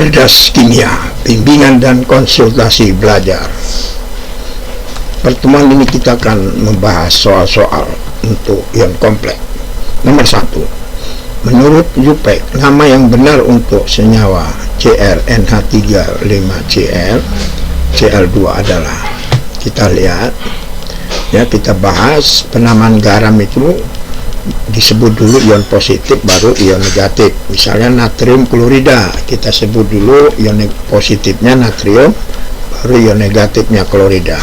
Cerdas Kimia, bimbingan dan konsultasi belajar. Pertemuan ini kita akan membahas soal-soal untuk ion kompleks. Nomor 1, menurut Yupek, nama yang benar untuk senyawa CrNH3,5Cl Cl2 adalah, kita lihat ya, kita bahas penamaan garam itu disebut dulu ion positif baru ion negatif. Misalnya natrium klorida, kita sebut dulu ion positifnya natrium baru ion negatifnya klorida.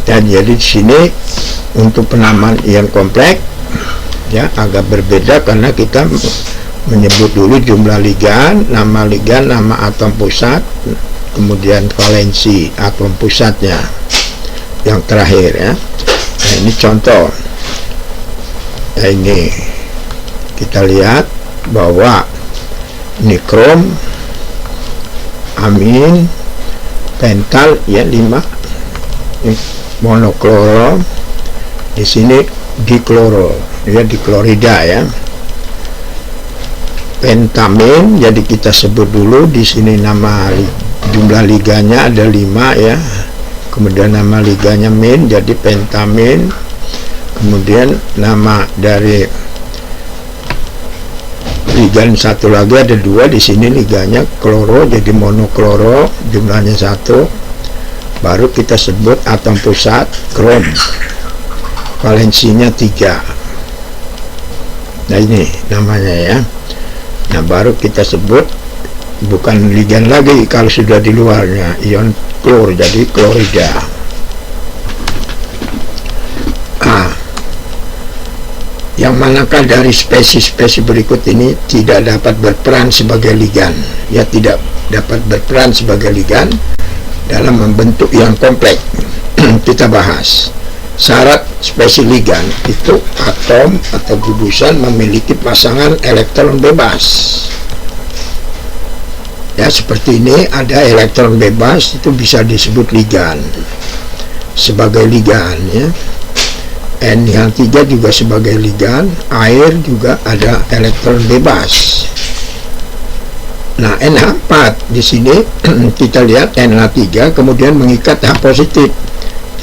Dan jadi di sini untuk penamaan ion kompleks ya agak berbeda karena kita menyebut dulu jumlah ligan, nama atom pusat, kemudian valensi atom pusatnya yang terakhir ya. Nah, ini contoh ya, ini kita lihat bahwa nikrom, amin, pental ya 5 monokloro, di sini dikloro ya, diklorida ya. Pentamin, jadi kita sebut dulu di sini nama jumlah liganya ada 5 ya. Kemudian nama liganya min, jadi pentamin. Kemudian nama dari ligan satu lagi ada 2, di sini liganya kloro, jadi monokloro, jumlahnya 1. Baru kita sebut atom pusat krom, valensinya 3. Nah ini namanya ya. Nah baru kita sebut bukan ligan lagi kalau sudah di luarnya ion klor, jadi klorida. Yang manakah dari spesies-spesies berikut ini tidak dapat berperan sebagai ligan? Ya, tidak dapat berperan sebagai ligan dalam membentuk ion kompleks. Kita bahas syarat spesies ligan itu atom atau gugusan memiliki pasangan elektron bebas. Ya, seperti ini ada elektron bebas, itu bisa disebut ligan, sebagai ligan ya. NH3 juga sebagai ligan, air juga ada elektron bebas. Nah, NH4 di sini kita lihat NH3 kemudian mengikat H positif.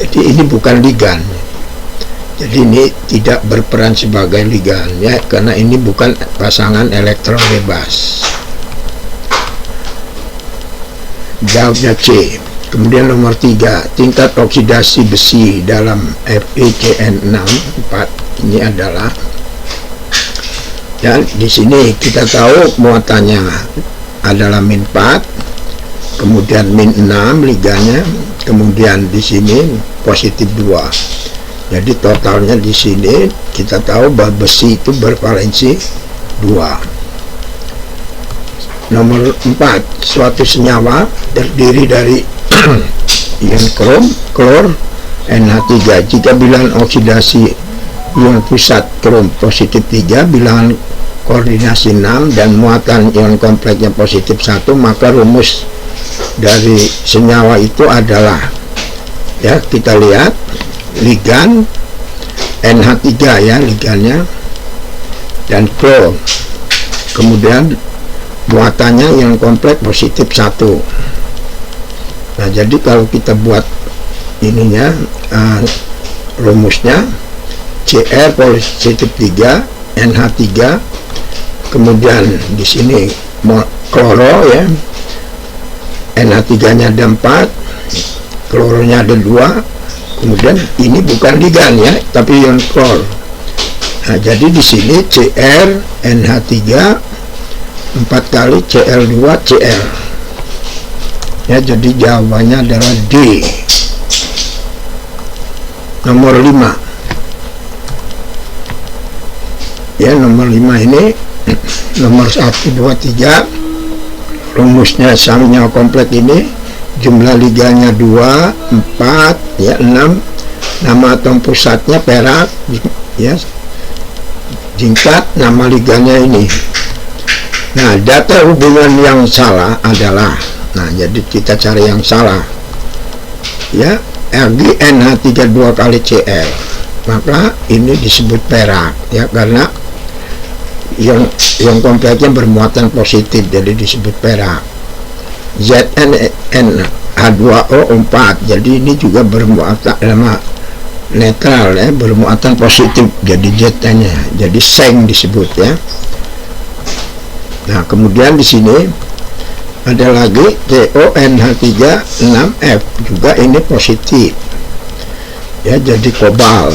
Jadi ini bukan ligan. Jadi ini tidak berperan sebagai ligan ya, karena ini bukan pasangan elektron bebas. Jawabnya C. Kemudian nomor 3, tingkat oksidasi besi dalam FeCN64 ini adalah, dan di sini kita tahu muatannya adalah min 4, kemudian min 6 liganya, kemudian di sini positif 2. Jadi totalnya di sini kita tahu bahwa besi itu bervalensi 2. Nomor 4, suatu senyawa terdiri dari ion krom, klor, NH3. Jika bilangan oksidasi ion pusat krom positif 3, bilangan koordinasi 6, dan muatan ion kompleksnya positif 1, maka rumus dari senyawa itu adalah, ya kita lihat ligan NH3 ya ligannya, dan klor, kemudian muatannya ion kompleks positif 1. Nah jadi kalau kita buat ininya rumusnya Cr positif 3, NH3, kemudian di sini kloro ya, NH3 nya ada 4, kloronya ada 2, kemudian ini bukan ligan ya, tapi ion klor. Nah jadi di sini Cr NH3 4 kali Cl2 Cl ya, jadi jawabannya adalah D. Nomor 5 ya, nomor 5 ini nomor 1, 2, 3 rumusnya senyawa kompleks ini jumlah liganya 2, 4 ya, 6, nama atom pusatnya perak ya, singkat nama liganya ini. Nah, data hubungan yang salah adalah, nah jadi kita cari yang salah ya, RgNH3 2 kali Cl, maka ini disebut perak ya, karena ion kompleknya bermuatan positif, jadi disebut perak. ZnH2O4, jadi ini juga bermuatan netral ya, bermuatan positif, jadi Z-nya, jadi seng disebut ya. Nah, kemudian di sini ada lagi CONH3,6F, juga ini positif ya, jadi kobal.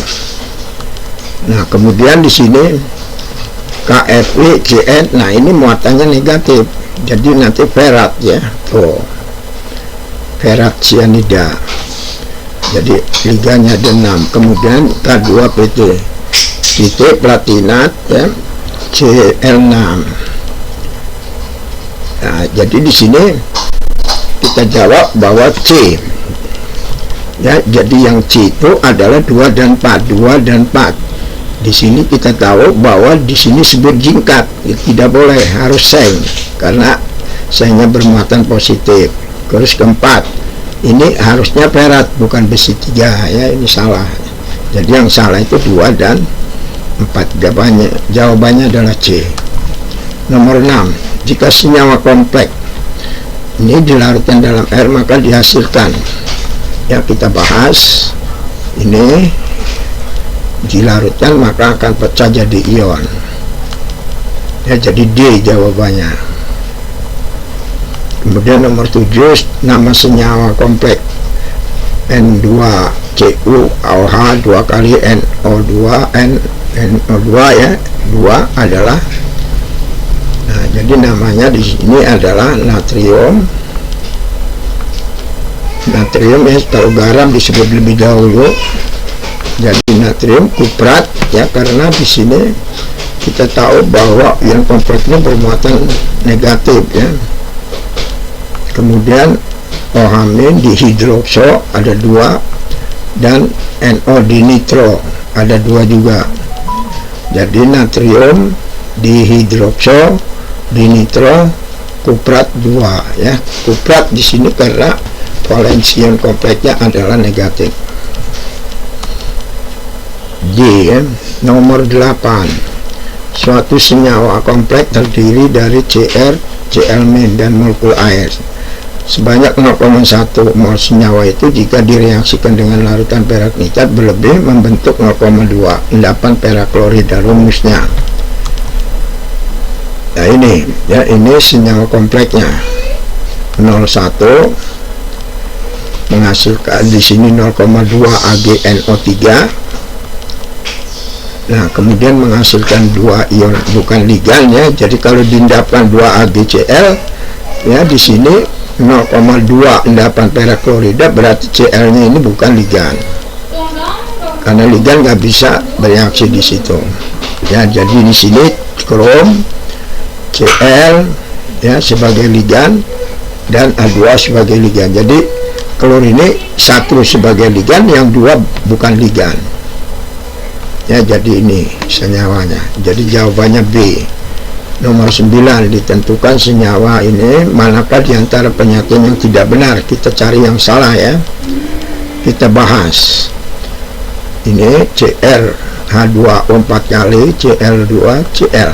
Nah, kemudian di sini KFeCN, nah ini muatannya negatif, jadi nanti ferat ya, tuh ferat cyanida, jadi liganya ada 6. Kemudian K2PT titik platinat ya, Cl6. Nah, jadi di sini kita jawab bahwa C ya, jadi yang C itu adalah 2 dan 4, 2 dan 4. Di sini kita tahu bahwa di sini sebut jingkat, tidak boleh, harus seng, karena sengnya bermuatan positif. Terus keempat, ini harusnya perat, bukan besi 3 ya, ini salah. Jadi yang salah itu 2 dan 4. Jawabannya adalah C. Nomor 6, jika senyawa kompleks ini dilarutkan dalam air maka dihasilkan, ya kita bahas ini, dilarutkan maka akan pecah jadi ion ya, jadi D jawabannya. Kemudian nomor 7, nama senyawa kompleks N2CuOH 2 kali NO2 ya, 2 adalah, nah jadi namanya di sini adalah natrium ya, kalau garam disebut lebih dahulu jadi natrium kuprat ya, karena di sini kita tahu bahwa yang kompleksnya bermuatan negatif ya. Kemudian OH- dihidrokso ada 2, dan NO dinitro ada 2 juga, jadi natrium dihidrokso dinitro kuprat 2 ya. Kuprat di sini karena valensi ion kompleksnya adalah negatif. D ya. Nomor 8, suatu senyawa kompleks terdiri dari Cr, Cl- dan molekul air sebanyak 0,1 mol. Senyawa itu jika direaksikan dengan larutan perak nikat berlebih membentuk 0,2 endapan perak klorida. Rumusnya, nah ini ya, ini senyawa kompleksnya 0,1 menghasilkan di sini 0,2 AgNO3. Nah, kemudian menghasilkan 2 ion, bukan ligan ya. Jadi kalau diendapkan 2 AgCl ya, di sini 0,2 endapan perak klorida, berarti Cl-nya ini bukan ligan, karena ligan nggak bisa bereaksi di situ ya. Jadi di sini krom Cl ya sebagai ligan dan A2 sebagai ligan. Jadi klor ini 1 sebagai ligan, yang 2 bukan ligan ya. Jadi ini senyawanya. Jadi jawabannya B. Nomor 9, ditentukan senyawa ini manakah diantara penyakit yang tidak benar. Kita cari yang salah ya, kita bahas. Ini CrH2O 4 kali Cl2Cl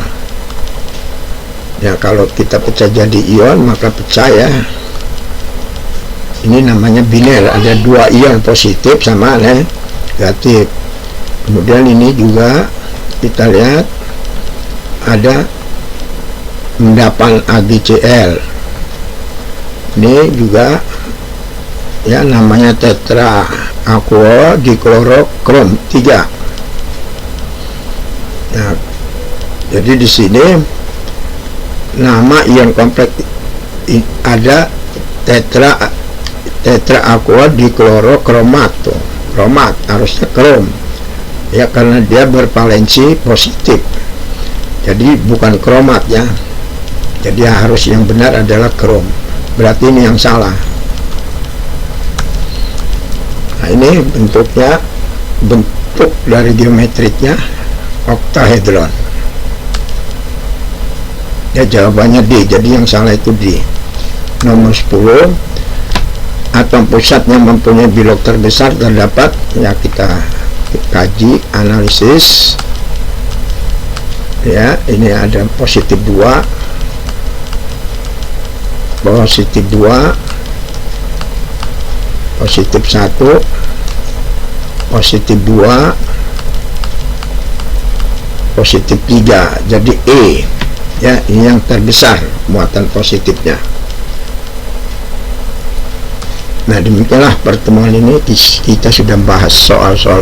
ya, kalau kita pecah jadi ion maka pecah ya. Ini namanya biner, ada 2 ion positif sama negatif. Kemudian ini juga kita lihat ada endapan AgCl, ini juga ya namanya tetra aquo diklorokrom 3. Nah, jadi di sini nama ion kompleks ada tetra aquo diklorokromat, kromat harusnya krom ya, karena dia bervalensi positif, jadi bukan kromat ya. Jadi harus yang benar adalah krom, berarti ini yang salah. Nah, ini bentuknya, bentuk dari geometriknya oktahedron ya, jawabannya D. Jadi yang salah itu D. Nomor 10, atom pusat yang mempunyai bilog terbesar terdapat ya, kita kaji analisis ya, ini ada positif 2, positif 2, positif 1, positif 2, positif 3. Jadi E, ya, ini yang terbesar muatan positifnya. Nah, demikianlah pertemuan ini kita sudah bahas soal-soal